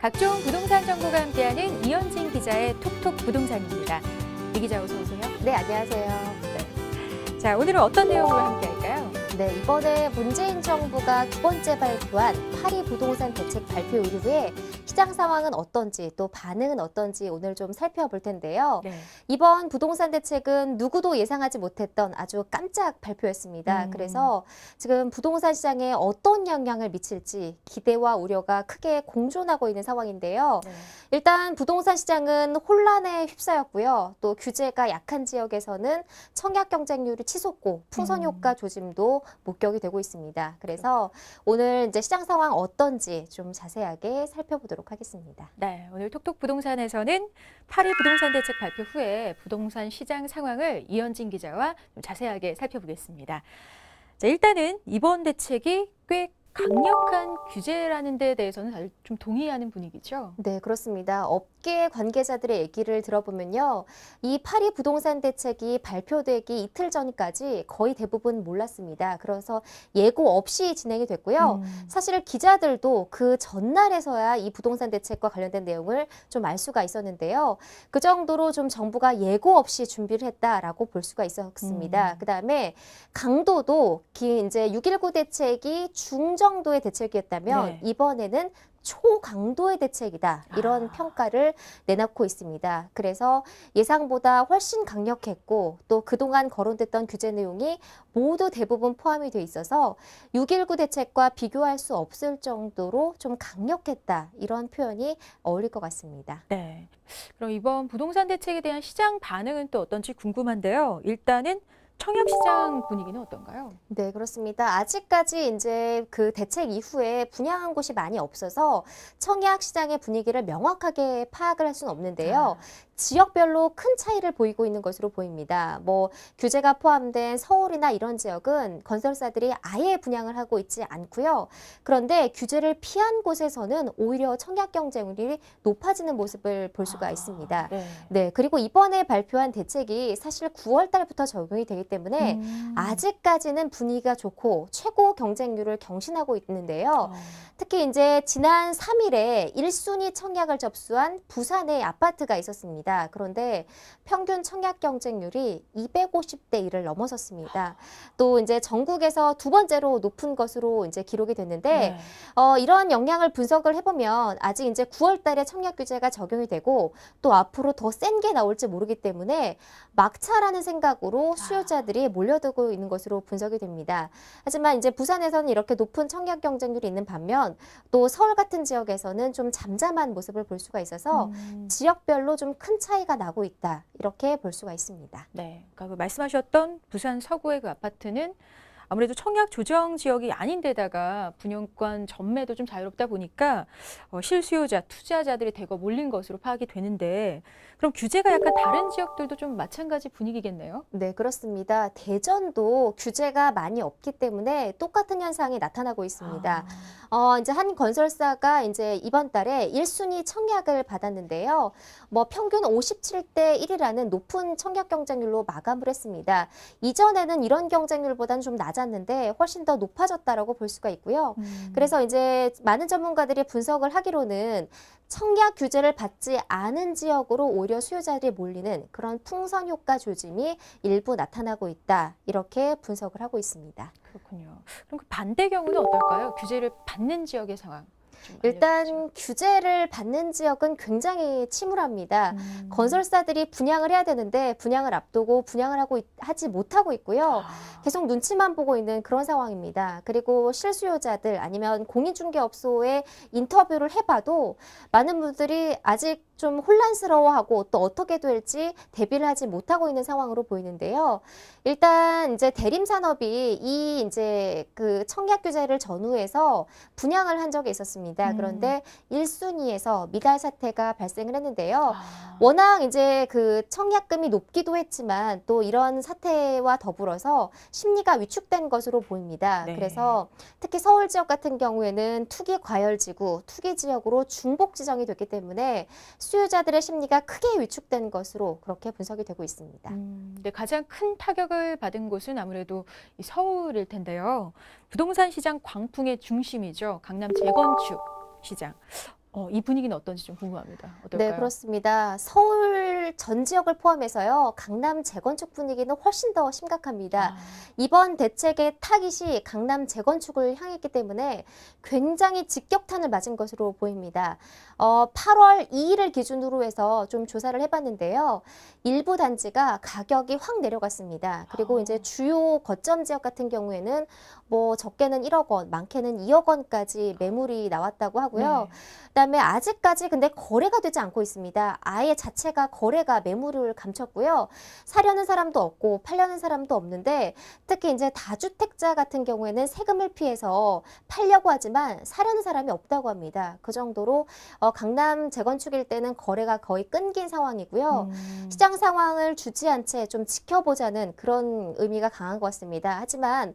각종 부동산 정보가 함께하는 이현진 기자의 톡톡 부동산입니다. 이 기자 어서 오세요. 네, 안녕하세요. 자, 오늘은 어떤 내용으로 함께할까요? 네, 이번에 문재인 정부가 두 번째 발표한 파리 부동산 대책 발표 이후에 시장 상황은 어떤지 또 반응은 어떤지 오늘 좀 살펴볼 텐데요. 네. 이번 부동산 대책은 누구도 예상하지 못했던 아주 깜짝 발표였습니다. 그래서 지금 부동산 시장에 어떤 영향을 미칠지 기대와 우려가 크게 공존하고 있는 상황인데요. 네. 일단 부동산 시장은 혼란에 휩싸였고요. 또 규제가 약한 지역에서는 청약 경쟁률이 치솟고 풍선 효과 조짐도 목격이 되고 있습니다. 그래서 오늘 이제 시장 상황 어떤지 좀 자세하게 살펴보도록 하겠습니다. 네, 오늘 톡톡 부동산에서는 파리 부동산 대책 발표 후에 부동산 시장 상황을 이현진 기자와 좀 자세하게 살펴보겠습니다. 자, 일단은 이번 대책이 꽤 강력한 규제라는 데 대해서는 다들 좀 동의하는 분위기죠? 네, 그렇습니다. 업계 관계자들의 얘기를 들어보면요. 이 파리 부동산 대책이 발표되기 이틀 전까지 거의 대부분 몰랐습니다. 그래서 예고 없이 진행이 됐고요. 사실 기자들도 그 전날에서야 이 부동산 대책과 관련된 내용을 좀 알 수가 있었는데요. 그 정도로 좀 정부가 예고 없이 준비를 했다라고 볼 수가 있었습니다. 그다음에 강도도 이제 6.19 대책이 중정도의 대책이었다면 네. 이번에는 초강도의 대책이다. 이런 평가를 내놓고 있습니다. 그래서 예상보다 훨씬 강력했고 또 그동안 거론됐던 규제 내용이 모두 대부분 포함이 돼 있어서 6.19 대책과 비교할 수 없을 정도로 좀 강력했다. 이런 표현이 어울릴 것 같습니다. 네. 그럼 이번 부동산 대책에 대한 시장 반응은 또 어떤지 궁금한데요. 일단은 청약 시장 분위기는 어떤가요? 네, 그렇습니다. 아직까지 이제 그 대책 이후에 분양한 곳이 많이 없어서 청약 시장의 분위기를 명확하게 파악을 할 수는 없는데요. 지역별로 큰 차이를 보이고 있는 것으로 보입니다. 뭐 규제가 포함된 서울이나 이런 지역은 건설사들이 아예 분양을 하고 있지 않고요. 그런데 규제를 피한 곳에서는 오히려 청약 경쟁률이 높아지는 모습을 볼 수가 있습니다. 네. 네, 그리고 이번에 발표한 대책이 사실 9월 달부터 적용이 되기 때문에 아직까지는 분위기가 좋고 최고 경쟁률을 경신하고 있는데요. 특히 이제 지난 3일에 1순위 청약을 접수한 부산의 아파트가 있었습니다. 그런데 평균 청약 경쟁률이 250대 1을 넘어섰습니다. 또 이제 전국에서 두 번째로 높은 것으로 이제 기록이 됐는데 이런 영향을 분석을 해보면 아직 이제 9월 달에 청약 규제가 적용이 되고 또 앞으로 더 센 게 나올지 모르기 때문에 막차라는 생각으로 수요자들이 몰려들고 있는 것으로 분석이 됩니다. 하지만 이제 부산에서는 이렇게 높은 청약 경쟁률이 있는 반면 또 서울 같은 지역에서는 좀 잠잠한 모습을 볼 수가 있어서 지역별로 좀 큰 차이가 나고 있다. 이렇게 볼 수가 있습니다. 네, 그러니까 그 말씀하셨던 부산 서구의 그 아파트는 아무래도 청약 조정 지역이 아닌데다가 분양권 전매도 좀 자유롭다 보니까 실수요자, 투자자들이 대거 몰린 것으로 파악이 되는데 그럼 규제가 약간 다른 지역들도 좀 마찬가지 분위기겠네요? 네, 그렇습니다. 대전도 규제가 많이 없기 때문에 똑같은 현상이 나타나고 있습니다. 이제 한 건설사가 이제 이번 달에 1순위 청약을 받았는데요. 뭐 평균 57대 1이라는 높은 청약 경쟁률로 마감을 했습니다. 이전에는 이런 경쟁률보다는 좀 낮았는데 훨씬 더 높아졌다라고 볼 수가 있고요. 그래서 이제 많은 전문가들이 분석을 하기로는 청약 규제를 받지 않은 지역으로 오히려 수요자들이 몰리는 그런 풍선 효과 조짐이 일부 나타나고 있다. 이렇게 분석을 하고 있습니다. 그렇군요. 그럼 그 반대 경우는 어떨까요? 규제를 받는 지역의 상황. 일단 규제를 받는 지역은 굉장히 침울합니다. 건설사들이 분양을 해야 되는데 분양을 앞두고 분양을 하지 못하고 있고요. 계속 눈치만 보고 있는 그런 상황입니다. 그리고 실수요자들 아니면 공인중개업소에 인터뷰를 해봐도 많은 분들이 아직 좀 혼란스러워하고 또 어떻게 될지 대비를 하지 못하고 있는 상황으로 보이는데요. 일단 이제 대림산업이 이 이제 그 청약 규제를 전후해서 분양을 한 적이 있었습니다. 그런데 1순위에서 미달 사태가 발생을 했는데요. 워낙 이제 그 청약금이 높기도 했지만 또 이런 사태와 더불어서 심리가 위축된 것으로 보입니다. 네. 그래서 특히 서울 지역 같은 경우에는 투기 과열지구, 투기 지역으로 중복 지정이 됐기 때문에 수요자들의 심리가 크게 위축된 것으로 그렇게 분석이 되고 있습니다. 근데 가장 큰 타격을 받은 곳은 아무래도 이 서울일 텐데요. 부동산 시장 광풍의 중심이죠. 강남 재건축 시장. 이 분위기는 어떤지 좀 궁금합니다. 네, 어떨까요? 그렇습니다. 서울 전 지역을 포함해서요, 강남 재건축 분위기는 훨씬 더 심각합니다. 아, 이번 대책의 타깃이 강남 재건축을 향했기 때문에 굉장히 직격탄을 맞은 것으로 보입니다. 8월 2일을 기준으로 해서 좀 조사를 해봤는데요. 일부 단지가 가격이 확 내려갔습니다. 그리고 이제 주요 거점 지역 같은 경우에는 뭐 적게는 1억 원, 많게는 2억 원까지 매물이 나왔다고 하고요. 네. 그다음에 아직까지 근데 거래가 되지 않고 있습니다. 아예 자체가 거래가 매물을 감췄고요. 사려는 사람도 없고 팔려는 사람도 없는데 특히 이제 다주택자 같은 경우에는 세금을 피해서 팔려고 하지만 사려는 사람이 없다고 합니다. 그 정도로 강남 재건축일 때는 거래가 거의 끊긴 상황이고요. 시장 상황을 주지한 채 좀 지켜보자는 그런 의미가 강한 것 같습니다. 하지만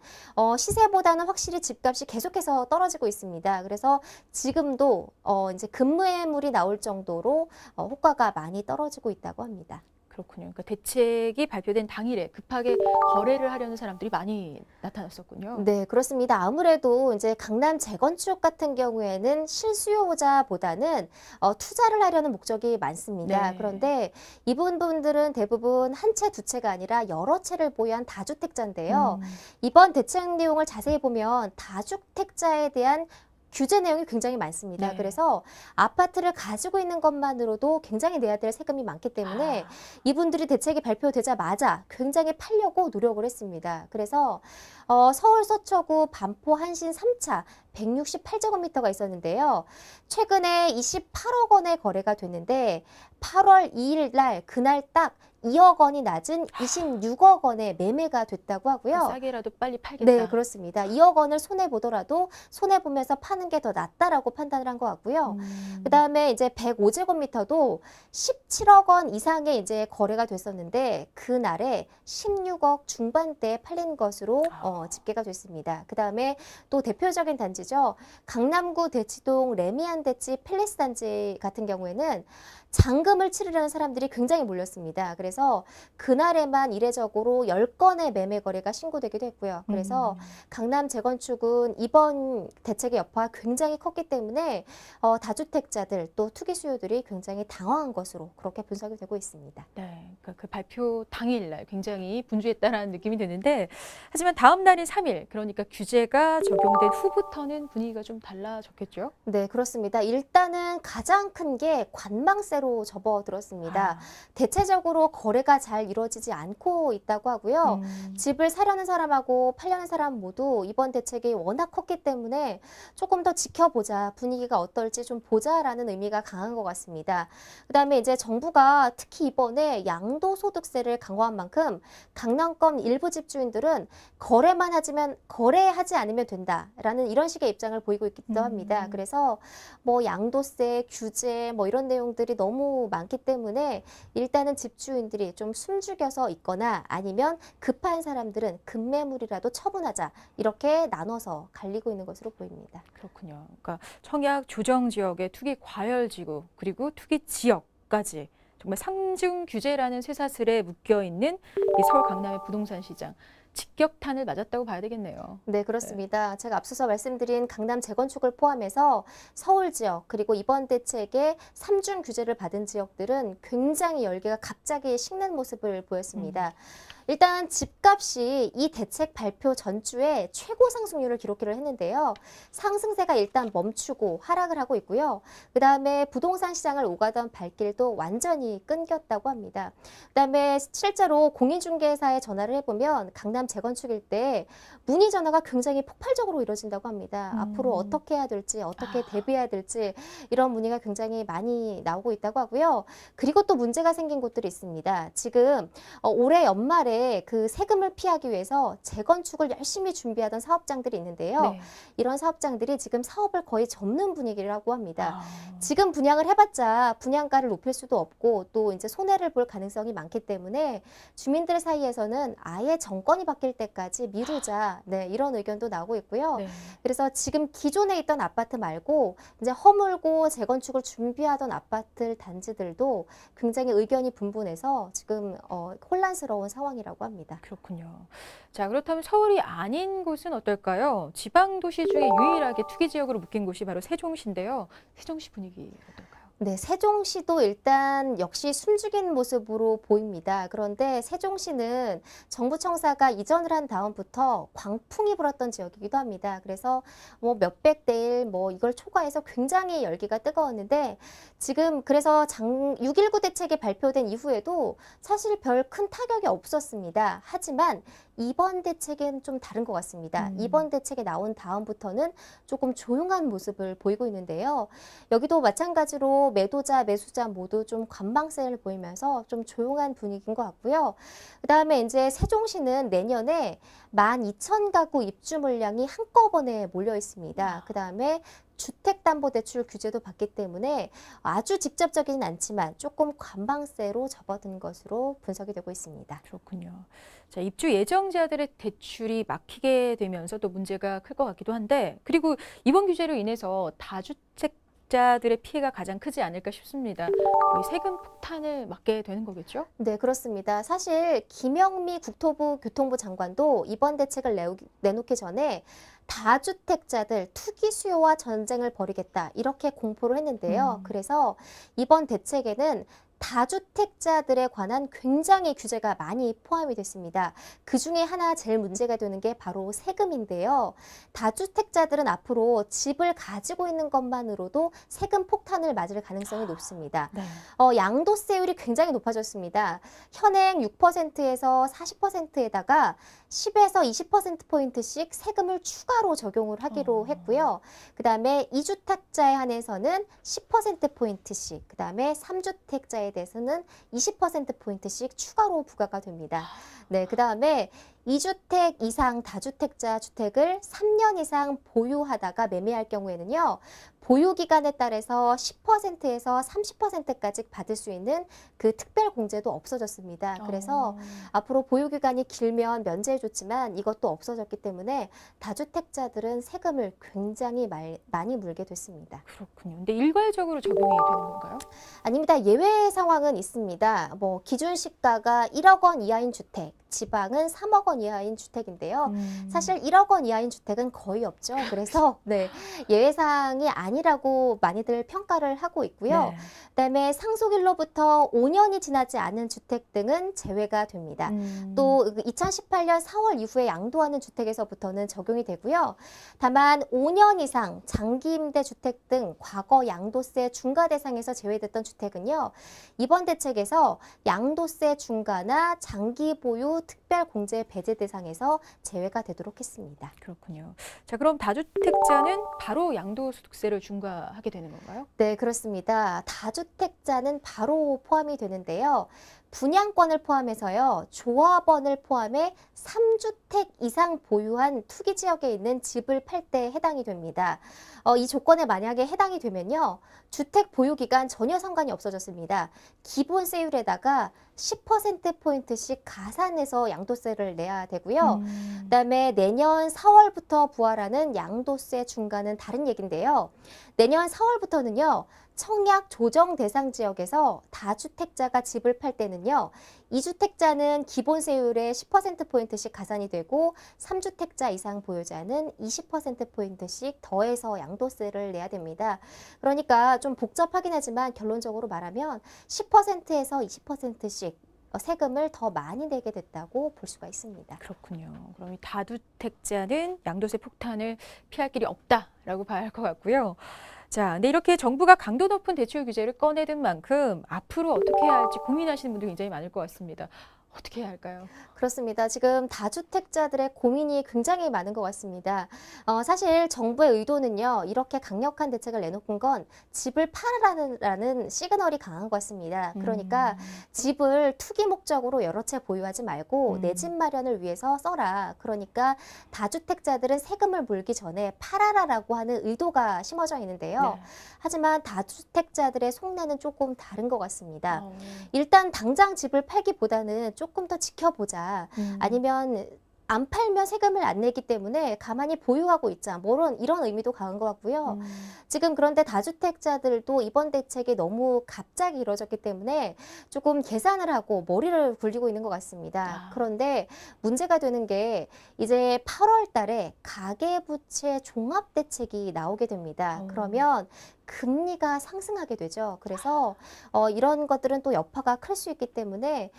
시세보다는 확실히 집값이 계속해서 떨어지고 있습니다. 그래서 지금도 이제 급매물이 나올 정도로 호가가 많이 떨어지고 있다고 합니다. 그렇군요. 그러니까 대책이 발표된 당일에 급하게 거래를 하려는 사람들이 많이 나타났었군요. 네, 그렇습니다. 아무래도 이제 강남 재건축 같은 경우에는 실수요자보다는 투자를 하려는 목적이 많습니다. 네. 그런데 이분 분들은 대부분 한 채, 두 채가 아니라 여러 채를 보유한 다주택자인데요. 이번 대책 내용을 자세히 보면 다주택자에 대한 규제 내용이 굉장히 많습니다. 네. 그래서 아파트를 가지고 있는 것만으로도 굉장히 내야 될 세금이 많기 때문에 이분들이 대책이 발표되자마자 굉장히 팔려고 노력을 했습니다. 그래서 서울 서초구 반포 한신 3차 168제곱미터가 있었는데요. 최근에 28억 원의 거래가 됐는데 8월 2일 날 그날 딱 2억 원이 낮은 26억 원의 매매가 됐다고 하고요. 싸게라도 빨리 팔겠다. 네, 그렇습니다. 2억 원을 손해보더라도 손해보면서 파는 게 더 낫다라고 판단을 한 것 같고요. 그다음에 이제 105제곱미터도 17억 원 이상의 이제 거래가 됐었는데 그날에 16억 중반대에 팔린 것으로 집계가 됐습니다. 그다음에 또 대표적인 단지죠. 강남구 대치동 레미안 대치 팰리스 단지 같은 경우에는 잔금을 치르려는 사람들이 굉장히 몰렸습니다. 그래서 그날에만 이례적으로 10건의 매매 거래가 신고되기도 했고요. 그래서 강남 재건축은 이번 대책의 여파가 굉장히 컸기 때문에 다주택자들 또 투기 수요들이 굉장히 당황한 것으로 그렇게 분석이 되고 있습니다. 네, 그러니까 그 발표 당일날 굉장히 분주했다라는 느낌이 드는데 하지만 다음 날인 3일, 그러니까 규제가 적용된 후부터는 분위기가 좀 달라졌겠죠? 네, 그렇습니다. 일단은 가장 큰 게 관망세로 접어들었습니다. 대체적으로 거래가 잘 이루어지지 않고 있다고 하고요. 집을 사려는 사람하고 팔려는 사람 모두 이번 대책이 워낙 컸기 때문에 조금 더 지켜보자, 분위기가 어떨지 좀 보자라는 의미가 강한 것 같습니다. 그다음에 이제 정부가 특히 이번에 양도소득세를 강화한 만큼 강남권 일부 집주인들은 거래하지 않으면 된다라는 이런 식의 입장을 보이고 있기도 합니다. 그래서 뭐 양도세, 규제 뭐 이런 내용들이 너무 많기 때문에 일단은 집주인들이 좀 숨죽여서 있거나 아니면 급한 사람들은 급매물이라도 처분하자 이렇게 나눠서 갈리고 있는 것으로 보입니다. 그렇군요. 그러니까 청약 조정 지역의 투기 과열 지구 그리고 투기 지역까지 정말 상중 규제라는 쇠사슬에 묶여 있는 이 서울 강남의 부동산 시장. 직격탄을 맞았다고 봐야 되겠네요. 네, 그렇습니다. 제가 앞서서 말씀드린 강남 재건축을 포함해서 서울 지역 그리고 이번 대책에 3중 규제를 받은 지역들은 굉장히 열기가 갑자기 식는 모습을 보였습니다. 일단 집값이 이 대책 발표 전주에 최고 상승률을 기록을 했는데요. 상승세가 일단 멈추고 하락을 하고 있고요. 그다음에 부동산 시장을 오가던 발길도 완전히 끊겼다고 합니다. 그다음에 실제로 공인중개사에 전화를 해보면 강남 재건축일 때 문의 전화가 굉장히 폭발적으로 이루어진다고 합니다. 앞으로 어떻게 해야 될지, 어떻게 대비해야 될지 이런 문의가 굉장히 많이 나오고 있다고 하고요. 그리고 또 문제가 생긴 곳들이 있습니다. 지금 올해 연말에 그 세금을 피하기 위해서 재건축을 열심히 준비하던 사업장들이 있는데요. 네. 이런 사업장들이 지금 사업을 거의 접는 분위기라고 합니다. 지금 분양을 해봤자 분양가를 높일 수도 없고 또 이제 손해를 볼 가능성이 많기 때문에 주민들 사이에서는 아예 정권이 바뀔 때까지 미루자 이런 의견도 나오고 있고요. 네. 그래서 지금 기존에 있던 아파트 말고 이제 허물고 재건축을 준비하던 아파트 단지들도 굉장히 의견이 분분해서 지금 혼란스러운 상황이라고 상황이라고 합니다. 그렇군요. 자, 그렇다면 서울이 아닌 곳은 어떨까요? 지방 도시 중에 유일하게 투기 지역으로 묶인 곳이 바로 세종시인데요. 세종시 분위기 어떨까요? 네, 세종시도 일단 역시 숨죽인 모습으로 보입니다. 그런데 세종시는 정부 청사가 이전을 한 다음부터 광풍이 불었던 지역이기도 합니다. 그래서 뭐 몇백 대 1, 뭐 이걸 초과해서 굉장히 열기가 뜨거웠는데 지금 그래서 6.19 대책이 발표된 이후에도 사실 별 큰 타격이 없었습니다. 하지만 이번 대책은 좀 다른 것 같습니다. 이번 대책이 나온 다음부터는 조금 조용한 모습을 보이고 있는데요. 여기도 마찬가지로 매도자, 매수자 모두 좀 관망세를 보이면서 좀 조용한 분위기인 것 같고요. 그다음에 이제 세종시는 내년에 12,000가구 입주 물량이 한꺼번에 몰려 있습니다. 그다음에 주택담보대출 규제도 받기 때문에 아주 직접적이진 않지만 조금 관망세로 접어든 것으로 분석이 되고 있습니다. 그렇군요. 자, 입주 예정자들의 대출이 막히게 되면서 또 문제가 클 것 같기도 한데, 그리고 이번 규제로 인해서 다주택자들의 피해가 가장 크지 않을까 싶습니다. 거의 세금 폭탄을 맞게 되는 거겠죠? 네, 그렇습니다. 사실 김영미 국토부 교통부 장관도 이번 대책을 내놓기 전에 다주택자들 투기 수요와 전쟁을 벌이겠다 이렇게 공포를 했는데요. 그래서 이번 대책에는 다주택자들에 관한 굉장히 규제가 많이 포함이 됐습니다. 그중에 하나 제일 문제가 되는 게 바로 세금인데요. 다주택자들은 앞으로 집을 가지고 있는 것만으로도 세금 폭탄을 맞을 가능성이 높습니다. 네. 양도세율이 굉장히 높아졌습니다. 현행 6%에서 40%에다가 10에서 20%포인트씩 세금을 추가로 적용을 하기로 했고요. 그다음에 2주택자에 한해서는 10%포인트씩, 그다음에 3주택자에 대해서는 20%포인트씩 추가로 부과가 됩니다. 네, 그다음에 2주택 이상 다주택자 주택을 3년 이상 보유하다가 매매할 경우에는요. 보유기간에 따라서 10%에서 30%까지 받을 수 있는 그 특별공제도 없어졌습니다. 그래서 앞으로 보유기간이 길면 면제해 줬지만 이것도 없어졌기 때문에 다주택자들은 세금을 굉장히 많이 물게 됐습니다. 그렇군요. 근데 일괄적으로 적용이 되는 건가요? 아닙니다. 예외 상황은 있습니다. 뭐 기준 시가가 1억 원 이하인 주택, 지방은 3억 원 이하인 주택인데요. 사실 1억 원 이하인 주택은 거의 없죠. 그래서 네, 예외사항이 아니라고 많이들 평가를 하고 있고요. 네. 그다음에 상속일로부터 5년이 지나지 않은 주택 등은 제외가 됩니다. 또 2018년 4월 이후에 양도하는 주택에서부터는 적용이 되고요. 다만 5년 이상 장기 임대 주택 등 과거 양도세 중과 대상에서 제외됐던 주택은요. 이번 대책에서 양도세 중과나 장기 보유 특별 공제 배제 대상에서 제외가 되도록 했습니다. 그렇군요. 자, 그럼 다주택자는 바로 양도소득세를 중과하게 되는 건가요? 네, 그렇습니다. 다주택자는 바로 포함이 되는데요. 분양권을 포함해서요. 조합원을 포함해 3주택 이상 보유한 투기 지역에 있는 집을 팔 때 해당이 됩니다. 이 조건에 만약에 해당이 되면요. 주택 보유 기간 전혀 상관이 없어졌습니다. 기본세율에다가 10%포인트씩 가산해서 양도세를 내야 되고요. 그다음에 내년 4월부터 부활하는 양도세 중과는 다른 얘기인데요. 내년 4월부터는요. 청약 조정 대상 지역에서 다주택자가 집을 팔 때는요. 2주택자는 기본세율의 10%포인트씩 가산이 되고 3주택자 이상 보유자는 20%포인트씩 더해서 양도세를 내야 됩니다. 그러니까 좀 복잡하긴 하지만 결론적으로 말하면 10%에서 20%씩 세금을 더 많이 내게 됐다고 볼 수가 있습니다. 그렇군요. 그럼 이 다주택자는 양도세 폭탄을 피할 길이 없다라고 봐야 할 것 같고요. 자, 근데 이렇게 정부가 강도 높은 대출 규제를 꺼내든 만큼 앞으로 어떻게 해야 할지 고민하시는 분들이 굉장히 많을 것 같습니다. 어떻게 해야 할까요? 그렇습니다. 지금 다주택자들의 고민이 굉장히 많은 것 같습니다. 사실 정부의 의도는요. 이렇게 강력한 대책을 내놓은 건 집을 팔아라는 시그널이 강한 것 같습니다. 그러니까 집을 투기 목적으로 여러 채 보유하지 말고 내 집 마련을 위해서 써라. 그러니까 다주택자들은 세금을 물기 전에 팔아라라고 하는 의도가 심어져 있는데요. 네. 하지만 다주택자들의 속내는 조금 다른 것 같습니다. 일단 당장 집을 팔기보다는 조금 더 지켜보자. 아니면 안 팔면 세금을 안 내기 때문에 가만히 보유하고 있자. 뭐 이런 의미도 강한 것 같고요. 지금 그런데 다주택자들도 이번 대책이 너무 갑자기 이루어졌기 때문에 조금 계산을 하고 머리를 굴리고 있는 것 같습니다. 그런데 문제가 되는 게 이제 8월 달에 가계부채 종합대책이 나오게 됩니다. 그러면 금리가 상승하게 되죠. 그래서 이런 것들은 또 여파가 클 수 있기 때문에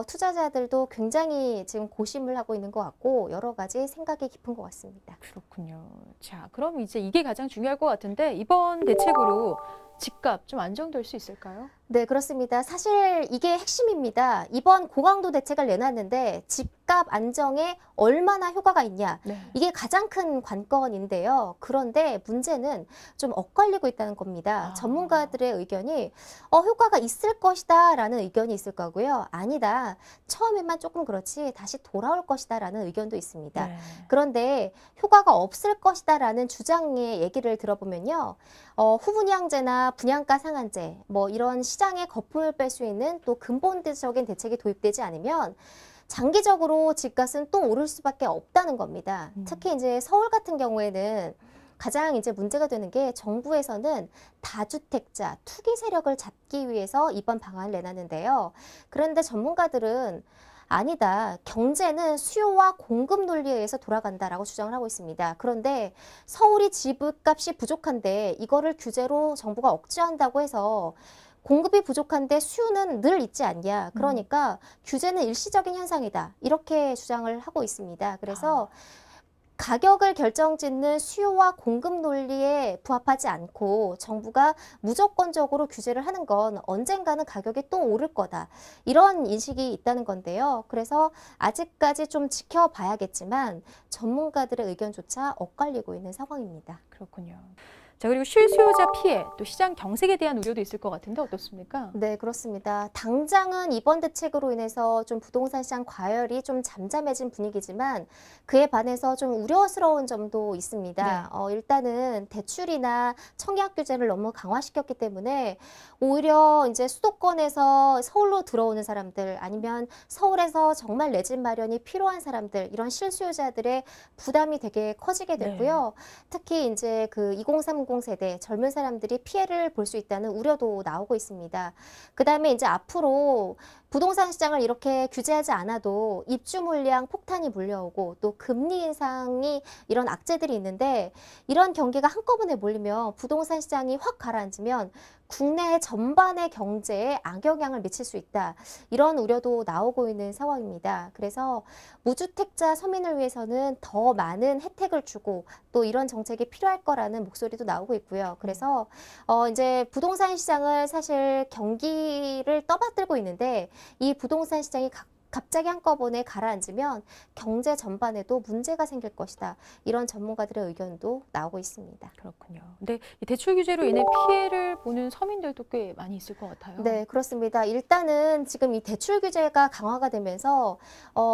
투자자들도 굉장히 지금 고심을 하고 있는 것 같고 여러 가지 생각이 깊은 것 같습니다. 그렇군요. 자, 그럼 이제 이게 가장 중요할 것 같은데 이번 대책으로 집값 좀 안정될 수 있을까요? 네, 그렇습니다. 사실 이게 핵심입니다. 이번 고강도 대책을 내놨는데 집값 안정에 얼마나 효과가 있냐. 네. 이게 가장 큰 관건인데요. 그런데 문제는 좀 엇갈리고 있다는 겁니다. 전문가들의 의견이 효과가 있을 것이다 라는 의견이 있을 거고요. 아니다. 처음에만 조금 그렇지 다시 돌아올 것이다 라는 의견도 있습니다. 네. 그런데 효과가 없을 것이다 라는 주장의 얘기를 들어보면요. 후분양제나 분양가 상한제 뭐 이런 시장에 거품을 뺄 수 있는 또 근본적인 대책이 도입되지 않으면 장기적으로 집값은 또 오를 수밖에 없다는 겁니다. 특히 이제 서울 같은 경우에는 가장 이제 문제가 되는 게 정부에서는 다주택자 투기 세력을 잡기 위해서 이번 방안을 내놨는데요. 그런데 전문가들은 아니다. 경제는 수요와 공급 논리에 의해서 돌아간다라고 주장을 하고 있습니다. 그런데 서울이 집값이 부족한데 이거를 규제로 정부가 억제한다고 해서 공급이 부족한데 수요는 늘 있지 않냐. 그러니까 규제는 일시적인 현상이다. 이렇게 주장을 하고 있습니다. 그래서 가격을 결정짓는 수요와 공급 논리에 부합하지 않고 정부가 무조건적으로 규제를 하는 건 언젠가는 가격이 또 오를 거다. 이런 인식이 있다는 건데요. 그래서 아직까지 좀 지켜봐야겠지만 전문가들의 의견조차 엇갈리고 있는 상황입니다. 그렇군요. 자, 그리고 실수요자 피해, 또 시장 경색에 대한 우려도 있을 것 같은데 어떻습니까? 네, 그렇습니다. 당장은 이번 대책으로 인해서 좀 부동산 시장 과열이 좀 잠잠해진 분위기지만 그에 반해서 좀 우려스러운 점도 있습니다. 일단은 대출이나 청약 규제를 너무 강화시켰기 때문에 오히려 이제 수도권에서 서울로 들어오는 사람들 아니면 서울에서 정말 내 집 마련이 필요한 사람들 이런 실수요자들의 부담이 되게 커지게 됐고요. 특히 이제 그 2030 세대 젊은 사람들이 피해를 볼 수 있다는 우려도 나오고 있습니다. 그다음에 이제 앞으로 부동산 시장을 이렇게 규제하지 않아도 입주 물량 폭탄이 몰려오고 또 금리 인상이 이런 악재들이 있는데 이런 경기가 한꺼번에 몰리면 부동산 시장이 확 가라앉으면 국내 전반의 경제에 악영향을 미칠 수 있다. 이런 우려도 나오고 있는 상황입니다. 그래서 무주택자 서민을 위해서는 더 많은 혜택을 주고 또 이런 정책이 필요할 거라는 목소리도 나오고 있고요. 그래서 이제 부동산 시장을 사실 경기를 떠받들고 있는데 이 부동산 시장이 갑자기 한꺼번에 가라앉으면 경제 전반에도 문제가 생길 것이다. 이런 전문가들의 의견도 나오고 있습니다. 그렇군요. 근데 이 대출 규제로 인해 피해를 보는 서민들도 꽤 많이 있을 것 같아요. 네, 그렇습니다. 일단은 지금 이 대출 규제가 강화가 되면서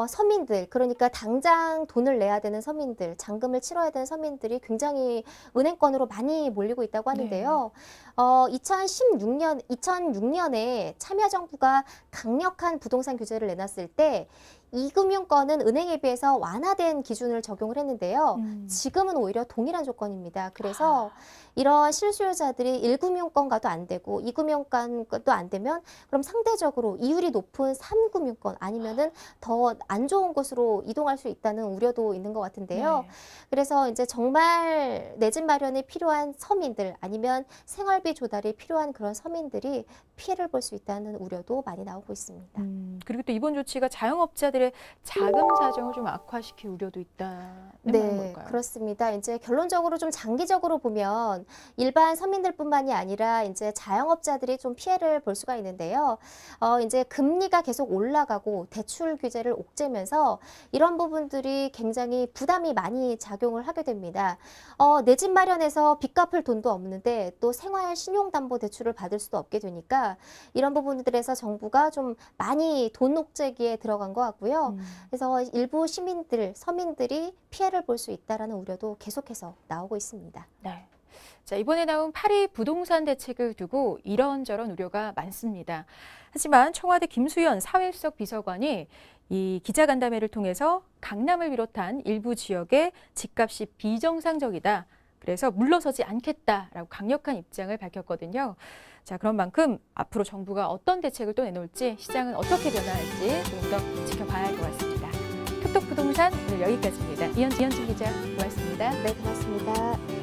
서민들, 그러니까 당장 돈을 내야 되는 서민들, 잔금을 치러야 되는 서민들이 굉장히 은행권으로 많이 몰리고 있다고 하는데요. 2006년에 참여정부가 강력한 부동산 규제를 내놨을 때 이금융권은 은행에 비해서 완화된 기준을 적용을 했는데요. 지금은 오히려 동일한 조건입니다. 그래서 이런 실수요자들이 1금융권과도 안 되고 2금융권도 안 되면 그럼 상대적으로 이율이 높은 3금융권 아니면은 더 안 좋은 곳으로 이동할 수 있다는 우려도 있는 것 같은데요. 그래서 이제 정말 내 집 마련이 필요한 서민들 아니면 생활비 조달이 필요한 그런 서민들이 피해를 볼 수 있다는 우려도 많이 나오고 있습니다. 그리고 또 이번 조치가 자영업자들의 자금 사정을 좀 악화시킬 우려도 있다는 말인 걸까요? 그렇습니다. 이제 결론적으로 좀 장기적으로 보면 일반 서민들뿐만이 아니라 이제 자영업자들이 좀 피해를 볼 수가 있는데요. 이제 금리가 계속 올라가고 대출 규제를 옥죄면서 이런 부분들이 굉장히 부담이 많이 작용을 하게 됩니다. 내 집 마련해서 빚 갚을 돈도 없는데 또 생활 신용담보대출을 받을 수도 없게 되니까 이런 부분들에서 정부가 좀 많이 돈 옥죄기에 들어간 것 같고요. 그래서 일부 시민들, 서민들이 피해를 볼 수 있다라는 우려도 계속해서 나오고 있습니다. 네. 자, 이번에 나온 파리 부동산 대책을 두고 이런저런 우려가 많습니다. 하지만 청와대 김수현 사회수석 비서관이 이 기자간담회를 통해서 강남을 비롯한 일부 지역의 집값이 비정상적이다. 그래서 물러서지 않겠다라고 강력한 입장을 밝혔거든요. 자, 그런 만큼 앞으로 정부가 어떤 대책을 또 내놓을지 시장은 어떻게 변화할지 조금 더 지켜봐야 할 것 같습니다. 톡톡 부동산 오늘 여기까지입니다. 이현진 기자 고맙습니다. 네, 고맙습니다.